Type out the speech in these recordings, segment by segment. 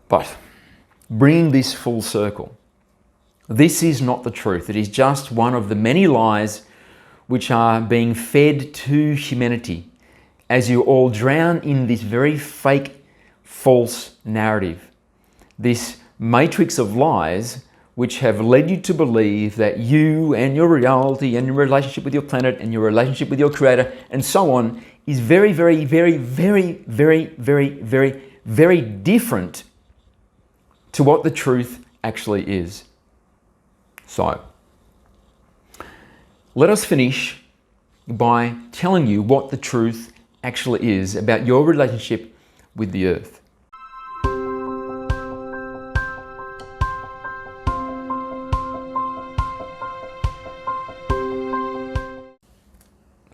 But bringing this full circle, this is not the truth. It is just one of the many lies which are being fed to humanity as you all drown in this very fake, false narrative. This matrix of lies which have led you to believe that you and your reality and your relationship with your planet and your relationship with your creator and so on is very, very, very, very, very, very, very, very different to what the truth actually is. So, let us finish by telling you what the truth actually is about your relationship with the earth.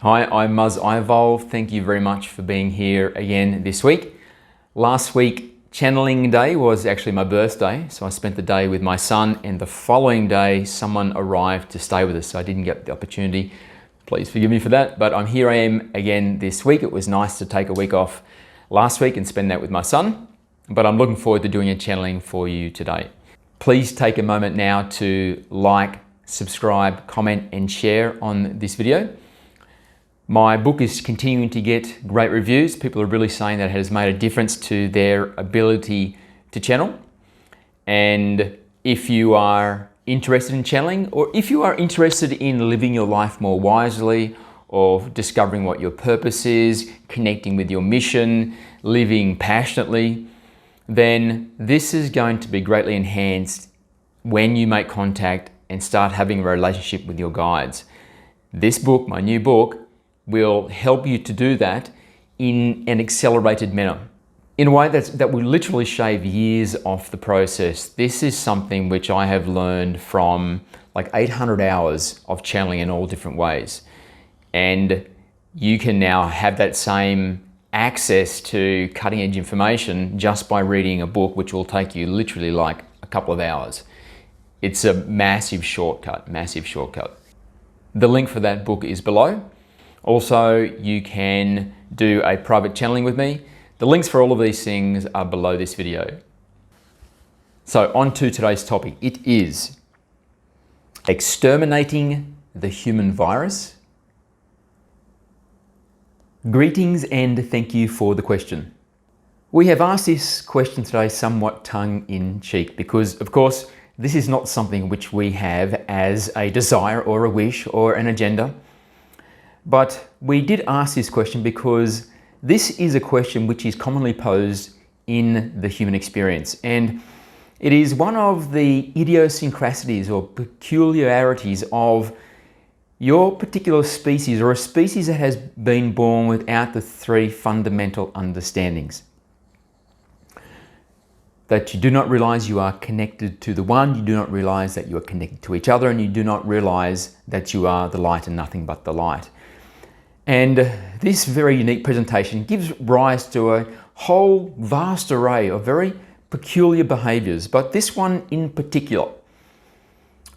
Hi, I'm Muzz iEvolv. Thank you very much for being here again this week. Last week, channeling day was actually my birthday, so I spent the day with my son, and the following day someone arrived to stay with us, so I didn't get the opportunity. Please forgive me for that, but here I am again this week. It was nice to take a week off last week and spend that with my son, but I'm looking forward to doing a channeling for you today. Please take a moment now to like, subscribe, comment and share on this video. My book is continuing to get great reviews. People are really saying that it has made a difference to their ability to channel. And if you are interested in channeling, or if you are interested in living your life more wisely, or discovering what your purpose is, connecting with your mission, living passionately, then this is going to be greatly enhanced when you make contact and start having a relationship with your guides. This book, my new book, will help you to do that in an accelerated manner, in a way that will literally shave years off the process. This is something which I have learned from like 800 hours of channeling in all different ways. And you can now have that same access to cutting edge information just by reading a book, which will take you literally like a couple of hours. It's a massive shortcut, massive shortcut. The link for that book is below. Also, you can do a private channeling with me. The links for all of these things are below this video. So on to today's topic. It is exterminating the human virus. Greetings and thank you for the question. We have asked this question today somewhat tongue-in-cheek because, of course, this is not something which we have as a desire or a wish or an agenda. But we did ask this question because this is a question which is commonly posed in the human experience. And it is one of the idiosyncrasies or peculiarities of your particular species, or a species that has been born without the three fundamental understandings. That you do not realize you are connected to the one, you do not realize that you are connected to each other, and you do not realize that you are the light and nothing but the light. And this very unique presentation gives rise to a whole vast array of very peculiar behaviors, but this one in particular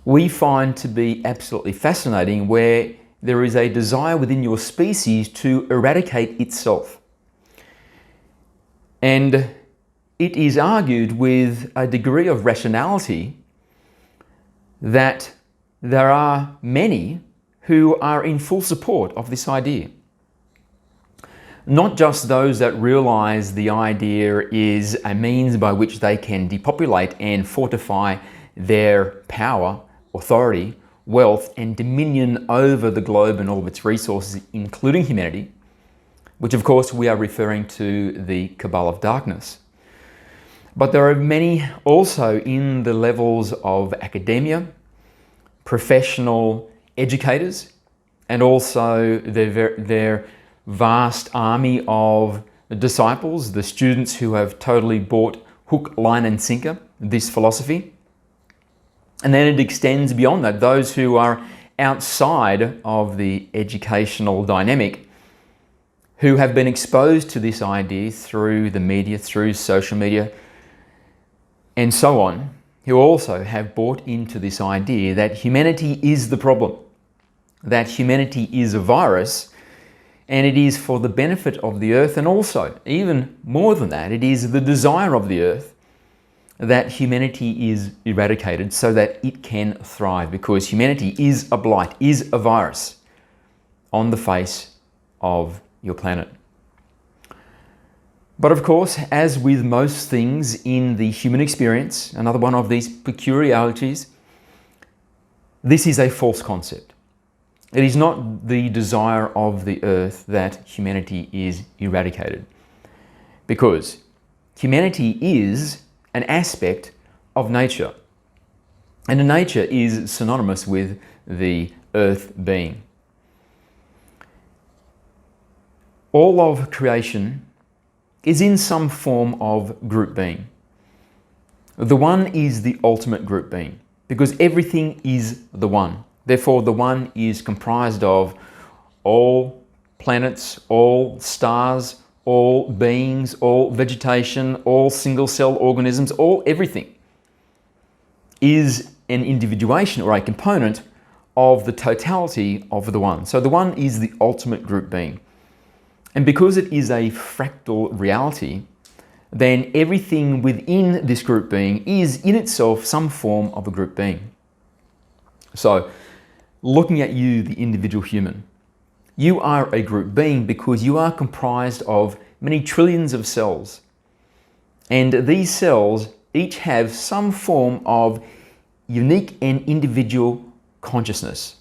we find to be absolutely fascinating, where there is a desire within your species to eradicate itself. And it is argued with a degree of rationality that there are many who are in full support of this idea. Not just those that realize the idea is a means by which they can depopulate and fortify their power, authority, wealth, and dominion over the globe and all of its resources, including humanity, which of course we are referring to the cabal of darkness. But there are many also in the levels of academia, professional educators, and also their vast army of disciples, the students who have totally bought hook, line and sinker this philosophy. And then it extends beyond that, those who are outside of the educational dynamic, who have been exposed to this idea through the media, through social media, and so on, who also have bought into this idea that humanity is the problem, that humanity is a virus, and it is for the benefit of the earth, and also, even more than that, it is the desire of the earth that humanity is eradicated so that it can thrive, because humanity is a blight, is a virus on the face of your planet. But of course, as with most things in the human experience, another one of these peculiarities, this is a false concept. It is not the desire of the earth that humanity is eradicated, because humanity is an aspect of nature, and nature is synonymous with the earth being. All of creation is in some form of group being. The One is the ultimate group being, because everything is the One. Therefore, the One is comprised of all planets, all stars, all beings, all vegetation, all single-cell organisms, everything is an individuation or a component of the totality of the One. So the One is the ultimate group being. And because it is a fractal reality, then everything within this group being is in itself some form of a group being. So, looking at you, the individual human, you are a group being because you are comprised of many trillions of cells. And these cells each have some form of unique and individual consciousness.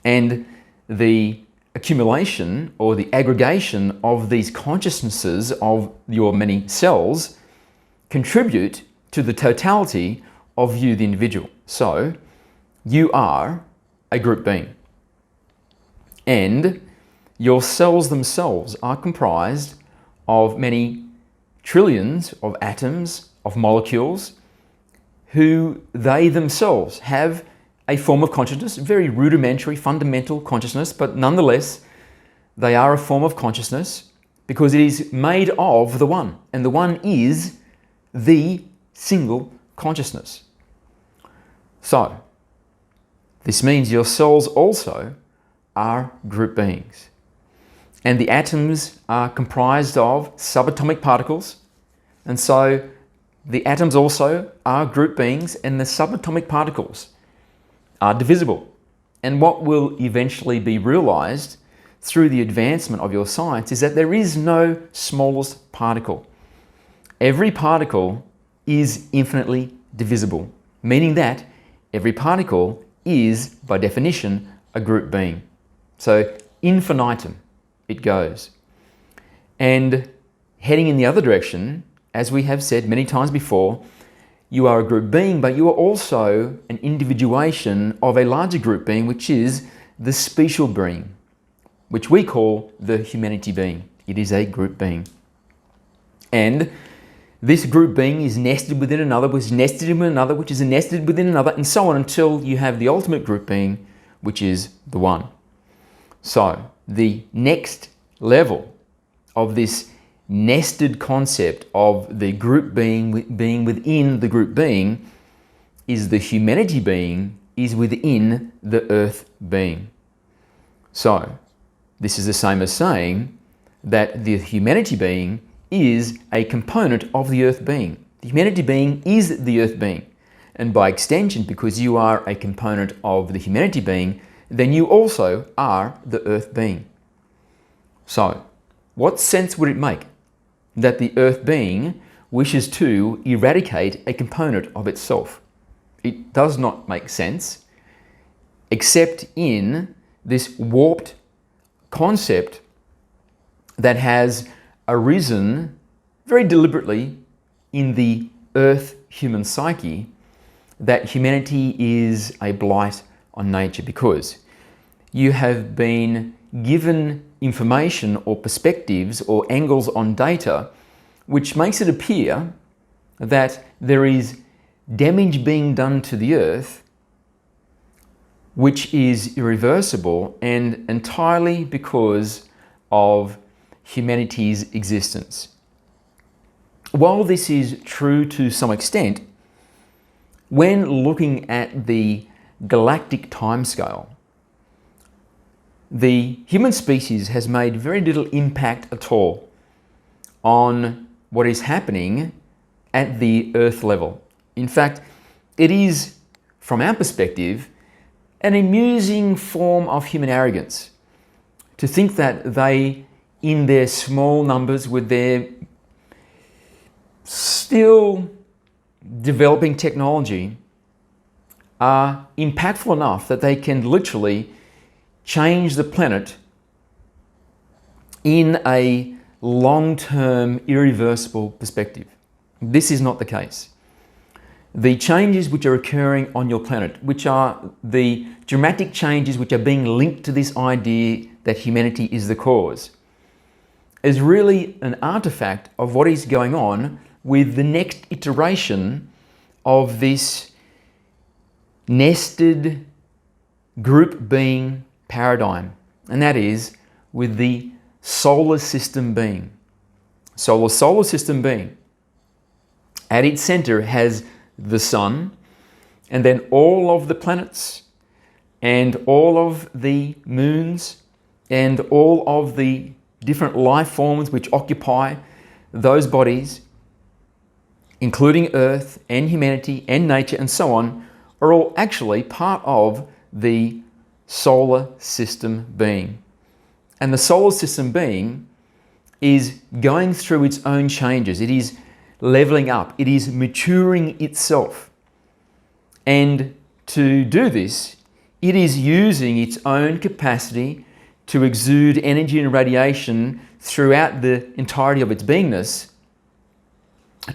And the accumulation or the aggregation of these consciousnesses of your many cells contribute to the totality of you, the individual. So, you are a group being. And your cells themselves are comprised of many trillions of atoms, of molecules, who they themselves have a form of consciousness, very rudimentary, fundamental consciousness, but nonetheless, they are a form of consciousness because it is made of the One, and the One is the single consciousness. So, this means your cells also are group beings. And the atoms are comprised of subatomic particles, and so the atoms also are group beings, and the subatomic particles are divisible. And what will eventually be realized through the advancement of your science is that there is no smallest particle. Every particle is infinitely divisible, meaning that every particle is, by definition, a group being. So, infinitum, it goes. And heading in the other direction, as we have said many times before, you are a group being, but you are also an individuation of a larger group being, which is the special being, which we call the humanity being. It is a group being. And this group being is nested within another, which is nested in another, which is nested within another, and so on until you have the ultimate group being, which is the One. So, the next level of this nested concept of the group being within the group being is the humanity being is within the earth being. So, this is the same as saying that the humanity being is a component of the earth being. The humanity being is the earth being. And by extension, because you are a component of the humanity being, then you also are the earth being. So, what sense would it make that the earth being wishes to eradicate a component of itself? It does not make sense, except in this warped concept that has arisen very deliberately in the earth human psyche, that humanity is a blight on nature, because you have been given information or perspectives or angles on data which makes it appear that there is damage being done to the earth which is irreversible and entirely because of humanity's existence. While this is true to some extent, when looking at the galactic timescale, the human species has made very little impact at all on what is happening at the earth level. In fact, it is, from our perspective, an amusing form of human arrogance to think that they, in their small numbers, with their still developing technology, are impactful enough that they can literally change the planet in a long-term, irreversible perspective. This is not the case. The changes which are occurring on your planet, which are the dramatic changes which are being linked to this idea that humanity is the cause, is really an artifact of what is going on with the next iteration of this nested group being paradigm, and that is with the solar system being. Solar system being, at its center has the sun, and then all of the planets, and all of the moons, and all of the different life forms which occupy those bodies, including Earth and humanity and nature and so on, are all actually part of the solar system being. And the solar system being is going through its own changes. It is leveling up. It is maturing itself. And to do this, it is using its own capacity to exude energy and radiation throughout the entirety of its beingness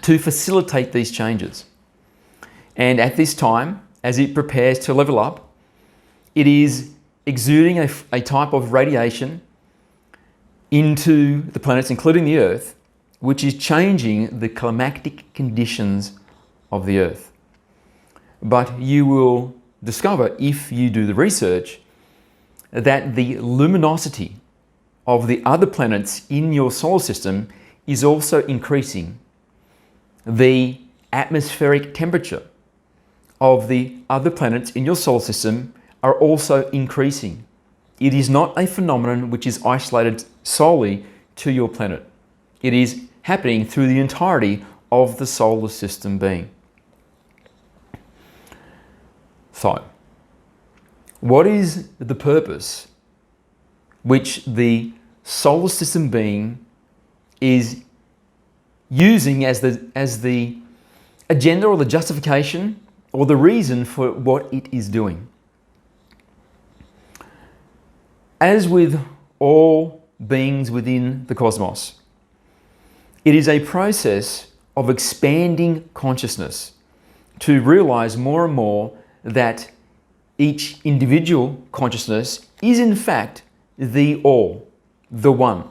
to facilitate these changes. And at this time, as it prepares to level up, it is exuding a type of radiation into the planets, including the Earth, which is changing the climatic conditions of the Earth. But you will discover, if you do the research, that the luminosity of the other planets in your solar system is also increasing. The atmospheric temperature of the other planets in your solar system are also increasing. It is not a phenomenon which is isolated solely to your planet. It is happening through the entirety of the solar system being. So, what is the purpose which the solar system being is using as the agenda or the justification or the reason for what it is doing? As with all beings within the cosmos, it is a process of expanding consciousness to realize more and more that each individual consciousness is in fact the all, the one.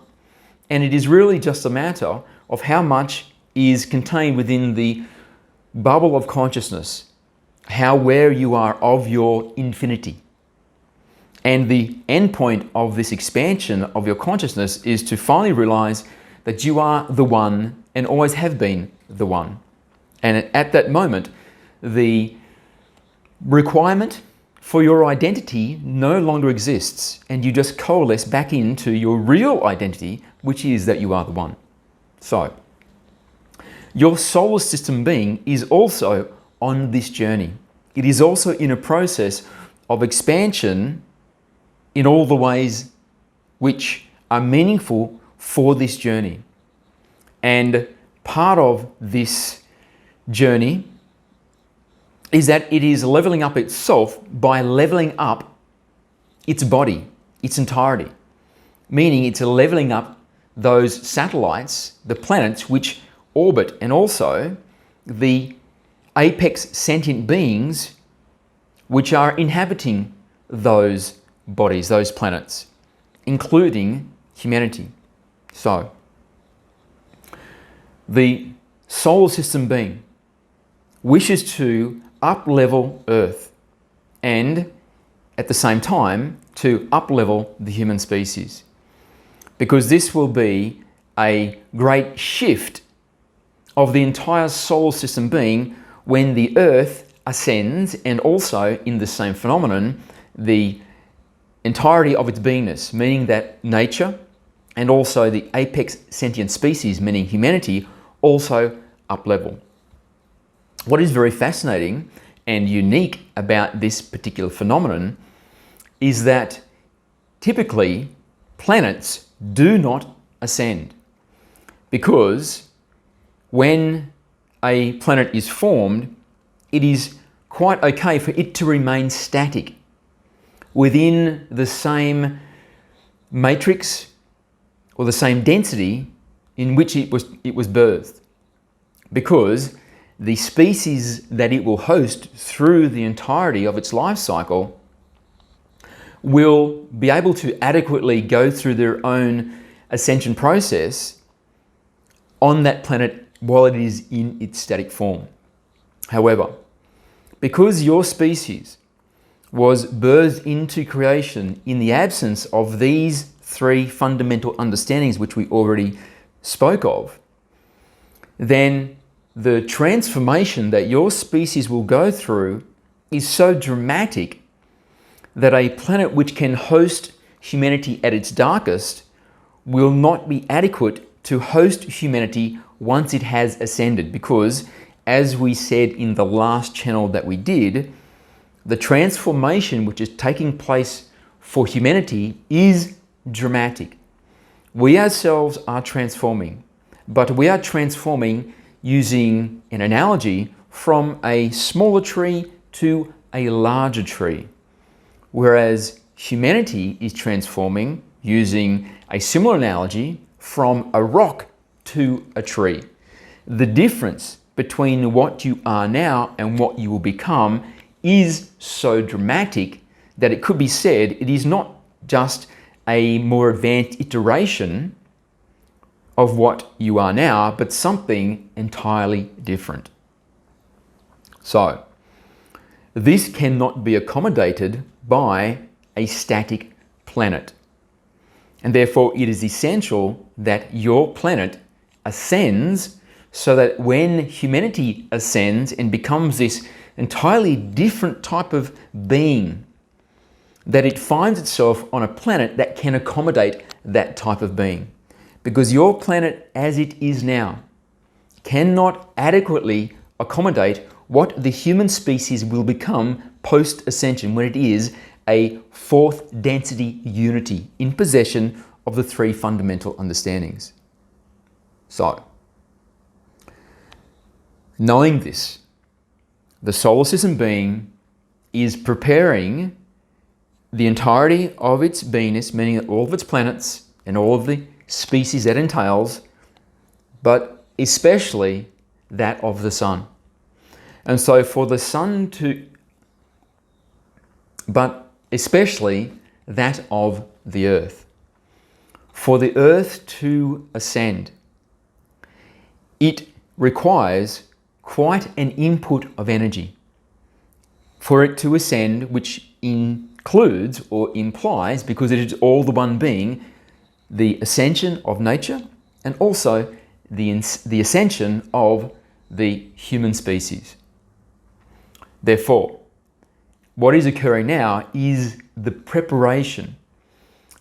And it is really just a matter of how much is contained within the bubble of consciousness, how aware you are of your infinity. And the end point of this expansion of your consciousness is to finally realize that you are the one and always have been the one. And at that moment, the requirement for your identity no longer exists, and you just coalesce back into your real identity, which is that you are the one. So, your solar system being is also on this journey. It is also in a process of expansion in all the ways which are meaningful for this journey. And part of this journey is that it is leveling up itself by leveling up its body, its entirety. Meaning it's leveling up those satellites, the planets which orbit, and also the apex sentient beings which are inhabiting those bodies, those planets, including humanity. So, the solar system being wishes to up-level Earth and at the same time to up-level the human species, because this will be a great shift of the entire solar system being when the Earth ascends, and also in the same phenomenon the entirety of its beingness, meaning that nature and also the apex sentient species, meaning humanity, also up-level. what is very fascinating and unique about this particular phenomenon is that typically planets do not ascend, because when a planet is formed, it is quite okay for it to remain static within the same matrix or the same density in which it was birthed, because the species that it will host through the entirety of its life cycle will be able to adequately go through their own ascension process on that planet while it is in its static form. However, because your species was birthed into creation in the absence of these three fundamental understandings which we already spoke of, then the transformation that your species will go through is so dramatic that a planet which can host humanity at its darkest will not be adequate to host humanity once it has ascended, because, as we said in the last channel that we did, the transformation which is taking place for humanity is dramatic. We ourselves are transforming, but we are transforming using an analogy from a smaller tree to a larger tree, whereas humanity is transforming using a similar analogy from a rock to a tree. The difference between what you are now and what you will become is so dramatic that it could be said it is not just a more advanced iteration of what you are now, but something entirely different. So, this cannot be accommodated by a static planet. And therefore, it is essential that your planet ascends so that when humanity ascends and becomes this entirely different type of being, that it finds itself on a planet that can accommodate that type of being. Because your planet as it is now cannot adequately accommodate what the human species will become post-ascension, when it is a fourth density unity in possession of the three fundamental understandings. So, knowing this, the solar system being is preparing the entirety of its beingness, meaning that all of its planets and all of the species that entails, but especially that of the sun. And so for the sun to, but especially that of the earth. For the earth to ascend, it requires quite an input of energy. For it to ascend, which includes or implies, because it is all the one being, the ascension of nature and also the ascension of the human species. Therefore, what is occurring now is the preparation.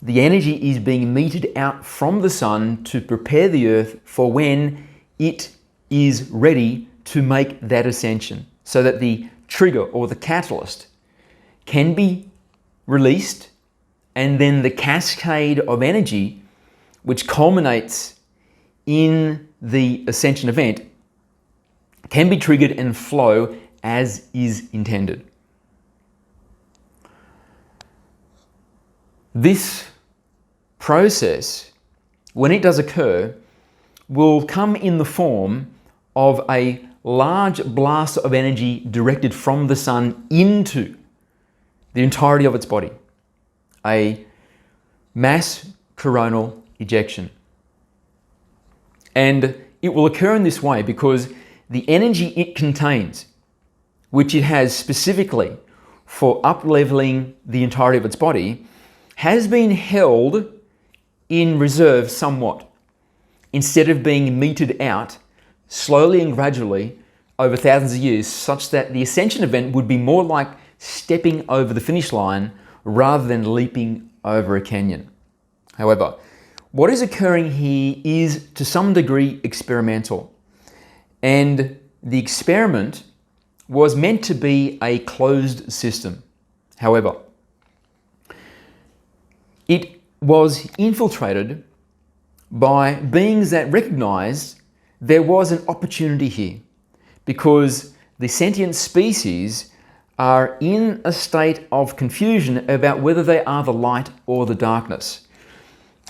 The energy is being meted out from the sun to prepare the earth for when it is ready to make that ascension, so that the trigger or the catalyst can be released, and then the cascade of energy which culminates in the ascension event can be triggered and flow as is intended. This process, when it does occur, will come in the form of a large blast of energy directed from the sun into the entirety of its body, a mass coronal ejection. And it will occur in this way because the energy it contains, which it has specifically for up-leveling the entirety of its body, has been held in reserve somewhat, instead of being meted out slowly and gradually over thousands of years, such that the ascension event would be more like stepping over the finish line rather than leaping over a canyon. However, what is occurring here is to some degree experimental, and the experiment was meant to be a closed system. However, it was infiltrated by beings that recognized there was an opportunity here, because the sentient species are in a state of confusion about whether they are the light or the darkness.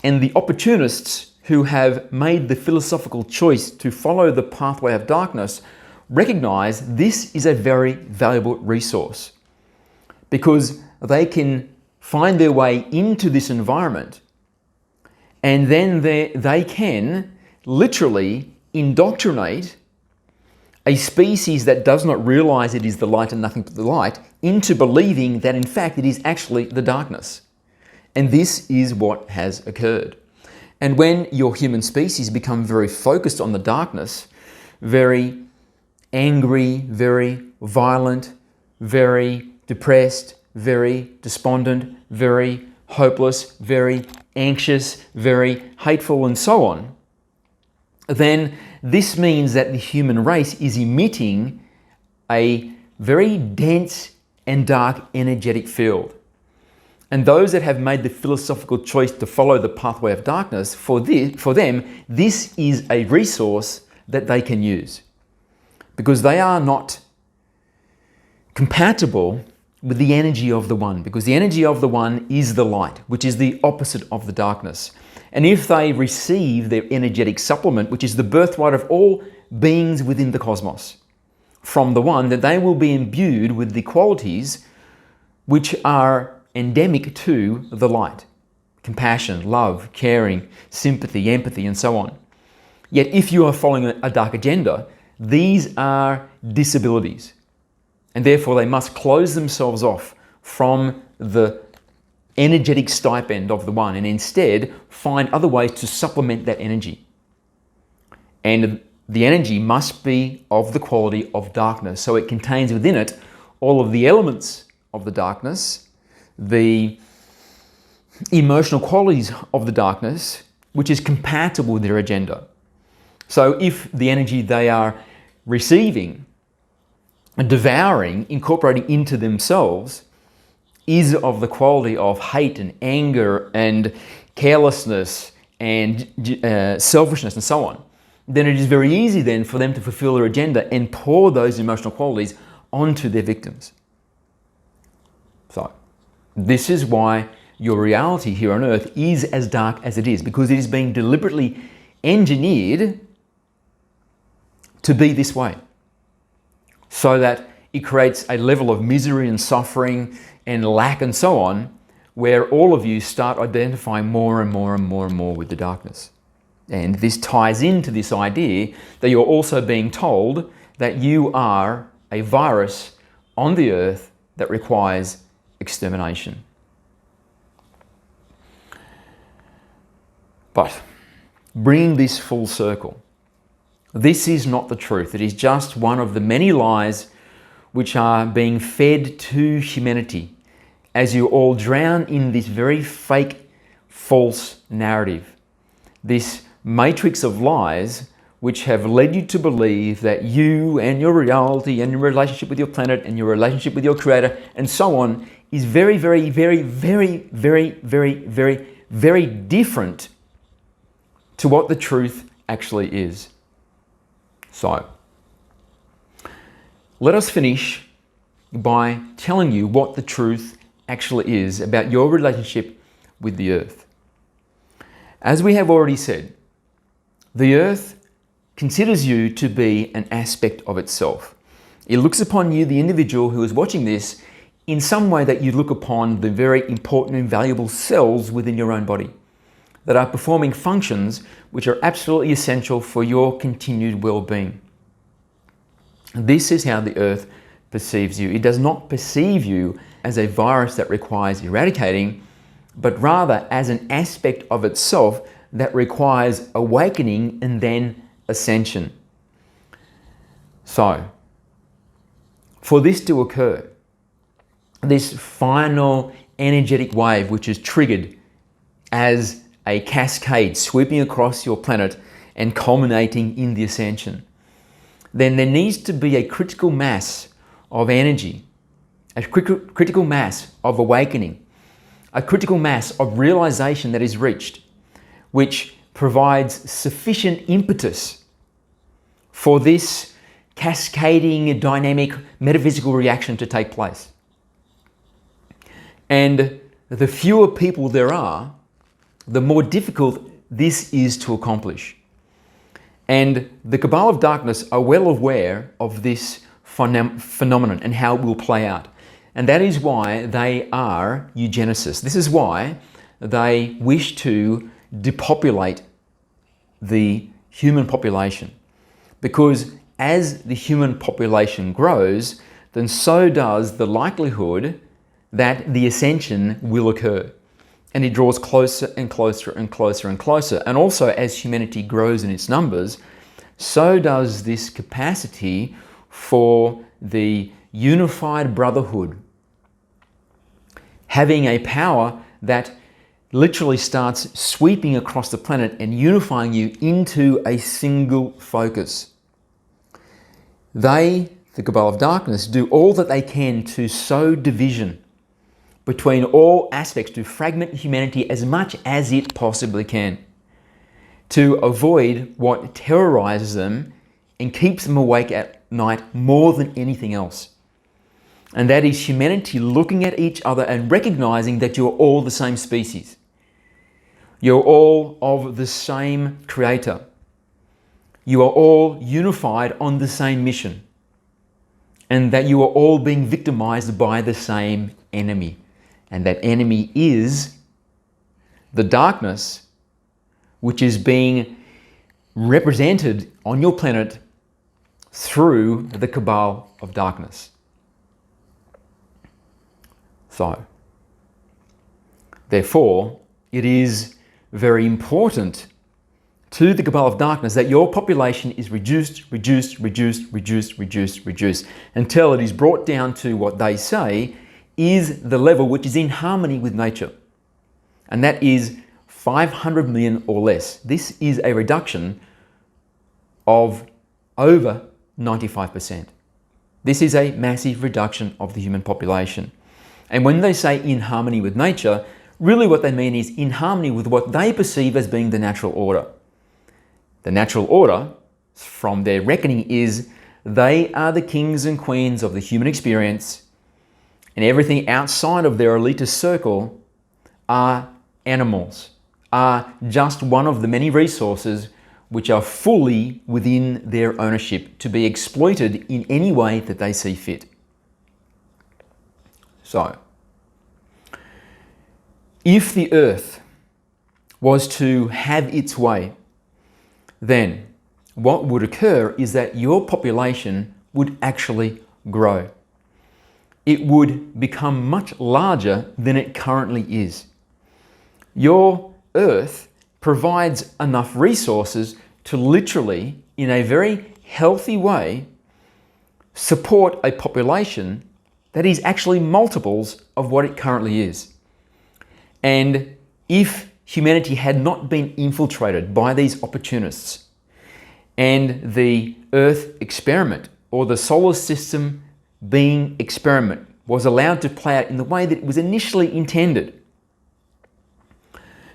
And the opportunists who have made the philosophical choice to follow the pathway of darkness recognize this is a very valuable resource, because they can find their way into this environment, and then they can literally indoctrinate a species that does not realize it is the light and nothing but the light into believing that in fact it is actually the darkness. And this is what has occurred. And when your human species become very focused on the darkness, very angry, very violent, very depressed, very despondent, very hopeless, very anxious, very hateful, and so on, then this means that the human race is emitting a very dense and dark energetic field. And those that have made the philosophical choice to follow the pathway of darkness, for them, this is a resource that they can use, because they are not compatible with the energy of the One, because the energy of the One is the light, which is the opposite of the darkness. And if they receive their energetic supplement, which is the birthright of all beings within the cosmos, from the One, that they will be imbued with the qualities which are endemic to the light: compassion, love, caring, sympathy, empathy, and so on. Yet if you are following a dark agenda, these are disabilities, and therefore they must close themselves off from the energetic stipend of the One, and instead find other ways to supplement that energy. And the energy must be of the quality of darkness, so it contains within it all of the elements of the darkness, the emotional qualities of the darkness, which is compatible with their agenda. So if the energy they are receiving and devouring, incorporating into themselves, is of the quality of hate and anger and carelessness and selfishness and so on, then it is very easy then for them to fulfill their agenda and pour those emotional qualities onto their victims. So this is why your reality here on earth is as dark as it is, because it is being deliberately engineered to be this way, so that it creates a level of misery and suffering and lack and so on, where all of you start identifying more and more and more and more with the darkness. And this ties into this idea that you're also being told that you are a virus on the earth that requires extermination. But bringing this full circle, this is not the truth. It is just one of the many lies which are being fed to humanity as you all drown in this very fake, false narrative. This matrix of lies which have led you to believe that you and your reality and your relationship with your planet and your relationship with your creator and so on is very, very, very, very, very, very, very, very different to what the truth actually is. So, let us finish by telling you what the truth actually is about your relationship with the earth. As we have already said, the earth considers you to be an aspect of itself. It looks upon you, the individual who is watching this, in some way that you look upon the very important and valuable cells within your own body that are performing functions which are absolutely essential for your continued well-being. This is how the earth perceives you. It does not perceive you as a virus that requires eradicating, but rather as an aspect of itself that requires awakening and then ascension. So, for this to occur, this final energetic wave which is triggered as a cascade sweeping across your planet and culminating in the ascension, then there needs to be a critical mass of energy, a critical mass of awakening, a critical mass of realization that is reached, which provides sufficient impetus for this cascading, dynamic, metaphysical reaction to take place. And the fewer people there are, the more difficult this is to accomplish. And the Cabal of Darkness are well aware of this phenomenon and how it will play out. And that is why they are eugenicists. This is why they wish to depopulate the human population. Because as the human population grows, then so does the likelihood that the ascension will occur. And it draws closer and closer and closer and closer. And also, as humanity grows in its numbers, so does this capacity for the unified brotherhood having a power that literally starts sweeping across the planet and unifying you into a single focus. They, the Cabal of Darkness, do all that they can to sow division between all aspects, to fragment humanity as much as it possibly can, to avoid what terrorizes them and keeps them awake at night more than anything else. And that is humanity looking at each other and recognizing that you're all the same species. You're all of the same creator. You are all unified on the same mission. And that you are all being victimized by the same enemy. And that enemy is the darkness, which is being represented on your planet through the Cabal of Darkness. So, therefore, it is very important to the Cabal of Darkness that your population is reduced until it is brought down to what they say is the level which is in harmony with nature. And that is 500 million or less. This is a reduction of over 95%. This is a massive reduction of the human population. And when they say in harmony with nature, really what they mean is in harmony with what they perceive as being the natural order. The natural order, from their reckoning, is they are the kings and queens of the human experience, and everything outside of their elitist circle are animals, are just one of the many resources which are fully within their ownership to be exploited in any way that they see fit. So, if the earth was to have its way, then what would occur is that your population would actually grow. It would become much larger than it currently is. Your earth provides enough resources to literally, in a very healthy way, support a population that is actually multiples of what it currently is. And if humanity had not been infiltrated by these opportunists and the Earth experiment or the solar system being experiment was allowed to play out in the way that it was initially intended,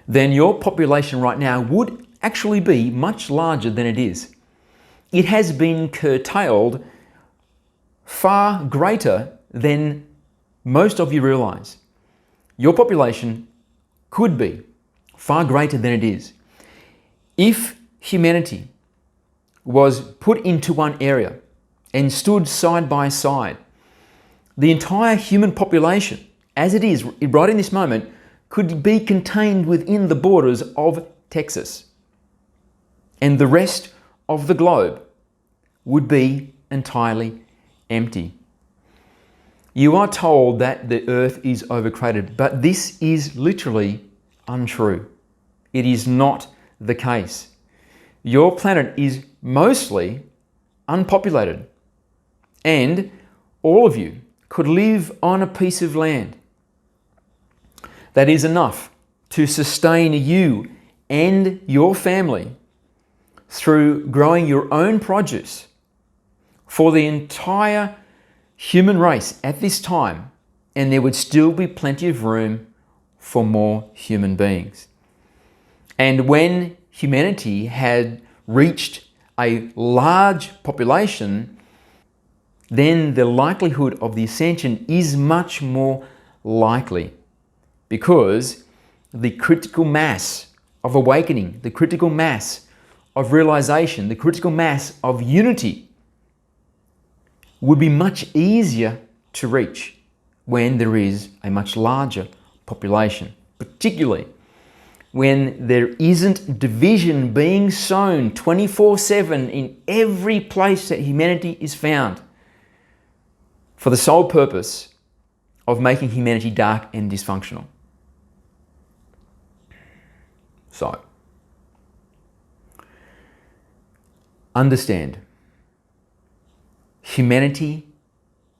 then your population right now would actually be much larger than it is. It has been curtailed far greater than most of you realize. Your population could be far greater than it is. If humanity was put into one area and stood side by side, the entire human population, as it is right in this moment, could be contained within the borders of Texas. And the rest of the globe would be entirely empty. You are told that the earth is overcrowded, but this is literally untrue. It is not the case. Your planet is mostly unpopulated, and all of you could live on a piece of land that is enough to sustain you and your family through growing your own produce for the entire human race at this time, and there would still be plenty of room for more human beings. And when humanity had reached a large population, then the likelihood of the ascension is much more likely, because the critical mass of awakening, the critical mass of realization, the critical mass of unity would be much easier to reach when there is a much larger population, particularly when there isn't division being sown 24/7 in every place that humanity is found, for the sole purpose of making humanity dark and dysfunctional. So, understand, humanity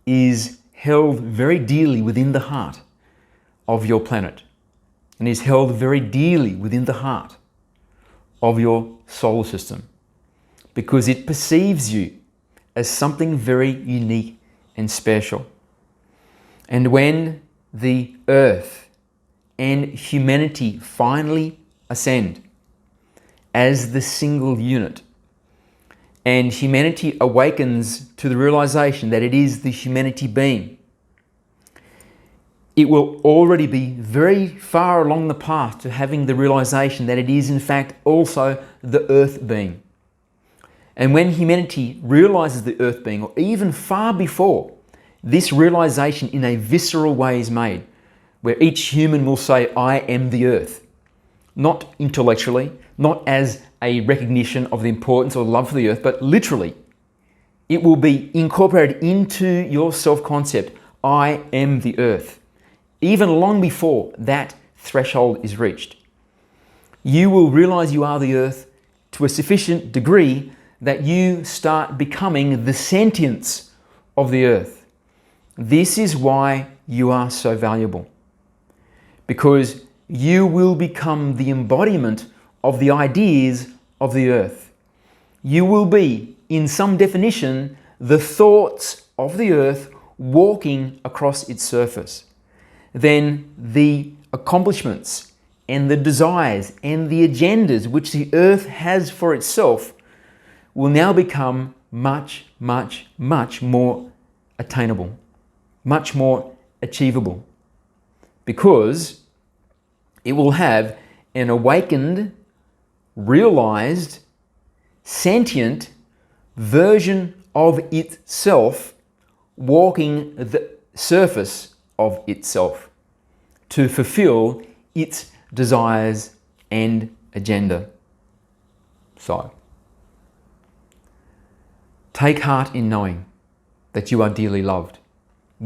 is held very dearly within the heart of your planet, and is held very dearly within the heart of your solar system, because it perceives you as something very unique and special. And when the earth and humanity finally ascend as the single unit, and humanity awakens to the realization that it is the humanity being, it will already be very far along the path to having the realization that it is in fact also the earth being. And when humanity realizes the earth being, or even far before, this realization in a visceral way is made, where each human will say, I am the earth. Not intellectually, not as a recognition of the importance or love for the earth, but literally. It will be incorporated into your self-concept. I am the earth. Even long before that threshold is reached, you will realize you are the earth to a sufficient degree that you start becoming the sentience of the earth. This is why you are so valuable, because you will become the embodiment of the ideas of the earth. You will be, in some definition, the thoughts of the earth walking across its surface. Then the accomplishments and the desires and the agendas which the earth has for itself will now become much, much, much more attainable, much more achievable, because it will have an awakened, realized, sentient version of itself walking the surface of itself to fulfill its desires and agenda. So, take heart in knowing that you are dearly loved.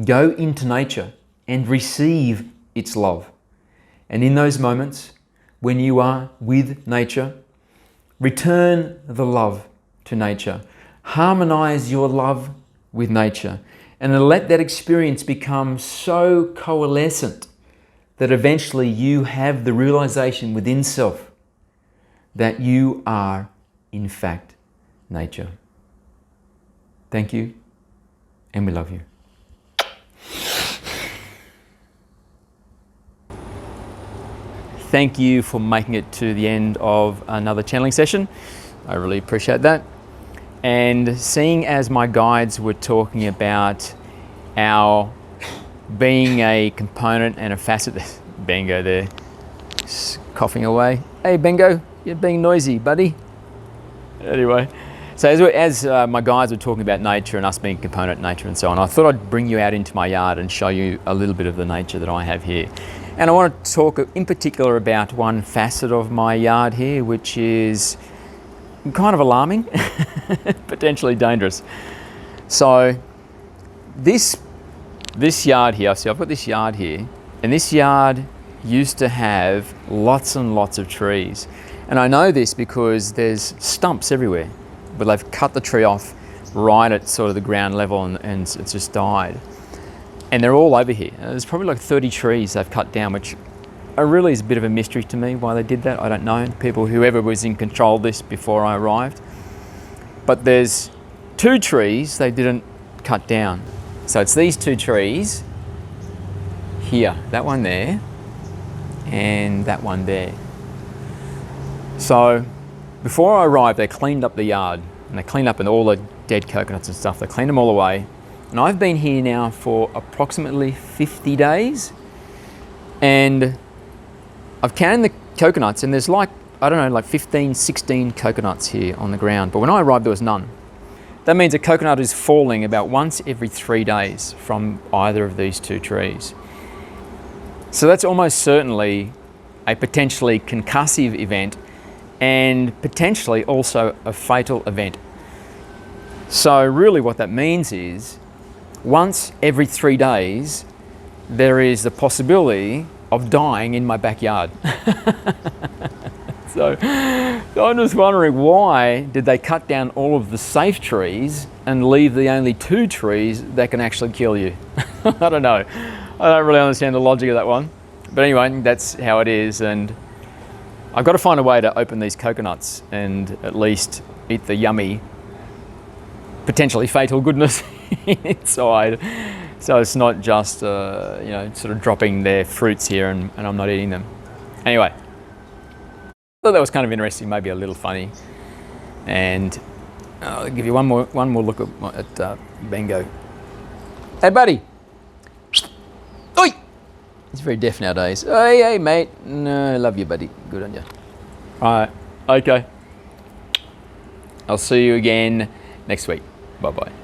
Go into nature and receive its love. And in those moments when you are with nature, return the love to nature. Harmonize your love with nature, and let that experience become so coalescent that eventually you have the realization within self that you are, in fact, nature. Thank you, and we love you. Thank you for making it to the end of another channeling session. I really appreciate that. And seeing as my guides were talking about our being a component and a facet, Bengo there, coughing away. Hey Bengo, you're being noisy, buddy. Anyway, so as my guides were talking about nature and us being a component of nature and so on, I thought I'd bring you out into my yard and show you a little bit of the nature that I have here. And I want to talk in particular about one facet of my yard here, which is kind of alarming, potentially dangerous. So this yard here, see I've got this yard here, and this yard used to have lots and lots of trees. And I know this because there's stumps everywhere, but they've cut the tree off right at sort of the ground level and it's just died. And they're all over here. There's probably like 30 trees they've cut down, which really is a bit of a mystery to me why they did that. I don't know. Whoever was in control of this before I arrived. But there's 2 trees they didn't cut down. So it's these two trees here, that one there, and that one there. So before I arrived, they cleaned up the yard, and they cleaned up all the dead coconuts and stuff. They cleaned them all away. And I've been here now for approximately 50 days. And I've counted the coconuts, and there's like, I don't know, like 15, 16 coconuts here on the ground. But when I arrived, there was none. That means a coconut is falling about once every 3 days from either of these two trees. So that's almost certainly a potentially concussive event, and potentially also a fatal event. So really what that means is, once every 3 days, there is the possibility of dying in my backyard. So I'm just wondering, why did they cut down all of the safe trees and leave the only 2 trees that can actually kill you? I don't know. I don't really understand the logic of that one. But anyway, that's how it is. And I've got to find a way to open these coconuts and at least eat the yummy, potentially fatal goodness inside. So it's not just, you know, sort of dropping their fruits here and I'm not eating them. Anyway, I thought that was kind of interesting, maybe a little funny. And I'll give you one more look at Bengo. Hey, buddy. Oi! He's very deaf nowadays. Hey, mate. No, I love you, buddy. Good on you. All right. Okay. I'll see you again next week. Bye-bye.